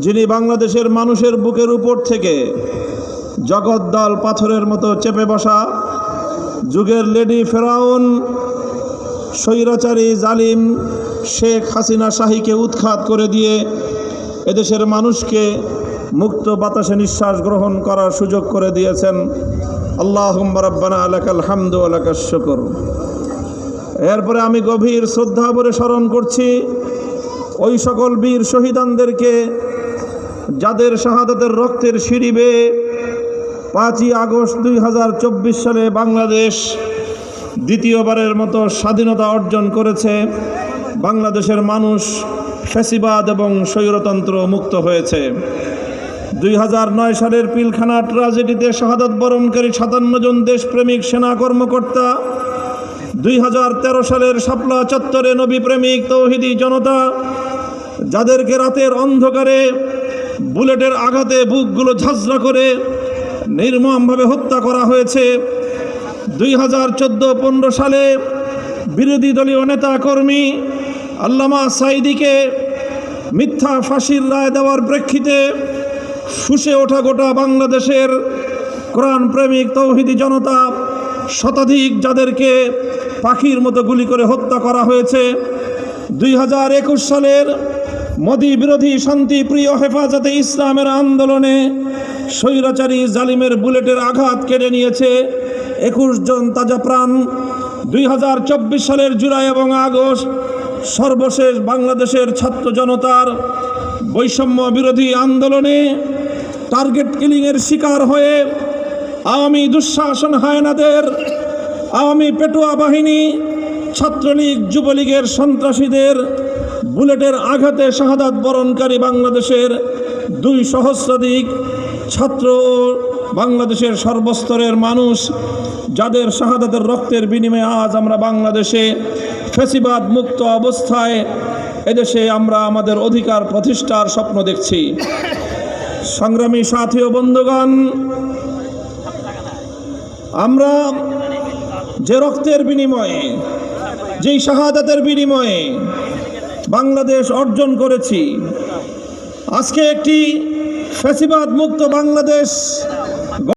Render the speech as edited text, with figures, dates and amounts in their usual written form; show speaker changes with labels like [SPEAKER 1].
[SPEAKER 1] যিনি বাংলাদেশের মানুষের বুকের উপর থেকে জগদ্দল পাথরের মতো চেপে বসা যুগের লেডি ফেরাউন স্বৈরাচারী জালিম শেখ হাসিনা শাহীকে উৎখাত করে দিয়ে এদেশের মানুষকে মুক্ত বাতাসে নিঃশ্বাস গ্রহণ করার সুযোগ করে দিয়েছেন। আল্লাহুম্মা রাব্বানা লাকাল হামদু ওয়া লাকাশ শুকর। এরপরে আমি গভীর শ্রদ্ধা ভরে স্মরণ করছি ওই সকল বীর শহীদানদেরকে যাদের শাহাদাতের রক্তের সিঁড়ি বেয়ে 5ই আগস্ট 2024 সালে বাংলাদেশ দ্বিতীয়বারের মতো স্বাধীনতা অর্জন করেছে। বাংলাদেশের মানুষ ফ্যাসিবাদ এবং স্বৈরতন্ত্র মুক্ত হয়েছে। 2009 সালের পিলখানা ট্র্যাজেডিতে শাহাদাত বরণকারী 57 জন দেশপ্রেমিক সেনা কর্মকর্তা, 2013 সালের শাপলা চত্বরে নবী প্রেমিক তৌহিদি জনতা যাদেরকে রাতের অন্ধকারে বুলেটের আঘাতে বুকগুলো ঝাঁঝরা করে নির্মমভাবে হত্যা করা হয়েছে। 2014-15 সালে বিরোধী দলীয় নেতা কর্মী আল্লামা সাঈদীকে মিথ্যা ফাঁসির রায় দেওয়ার প্রেক্ষিতে ফুঁসে ওঠা গোটা বাংলাদেশের কোরআন প্রেমিক তৌহিদি জনতা শতাধিক যাদেরকে পাখির মতো গুলি করে হত্যা করা হয়েছে। 2021 সালের মোদি বিরোধী শান্তিপ্রিয় হেফাজতে ইসলামের আন্দোলনে স্বৈরাচারী জালিমের বুলেটের আঘাত কেড়ে নিয়েছে 21 জন তাজা প্রাণ। 2024 সালের জুলাই এবং আগস্ট সর্বশেষ বাংলাদেশের ছাত্র জনতার বৈষম্য বিরোধী আন্দোলনে টার্গেট কিলিংয়ের শিকার হয়ে আওয়ামী দুঃশাসন হায়নাদের, আওয়ামী পেটুয়া বাহিনী, ছাত্রলীগ যুবলীগের সন্ত্রাসীদের বুলেটের আঘাতে শাহাদাত বরণকারী বাংলাদেশের 2 সহস্রাধিক ছাত্র ও বাংলাদেশের সর্বস্তরের মানুষ যাদের শাহাদাতের রক্তের বিনিময়ে আজ আমরা বাংলাদেশে ফ্যাসিবাদ মুক্ত অবস্থায় এদেশে আমরা আমাদের অধিকার প্রতিষ্ঠার স্বপ্ন দেখছি। সংগ্রামী সাথী ও বন্ধুগণ, আমরা যে রক্তের বিনিময়ে, যেই শাহাদাতের বিনিময়ে বাংলাদেশ অর্জন করেছি, আজকে একটি ফ্যাসিবাদ মুক্ত বাংলাদেশ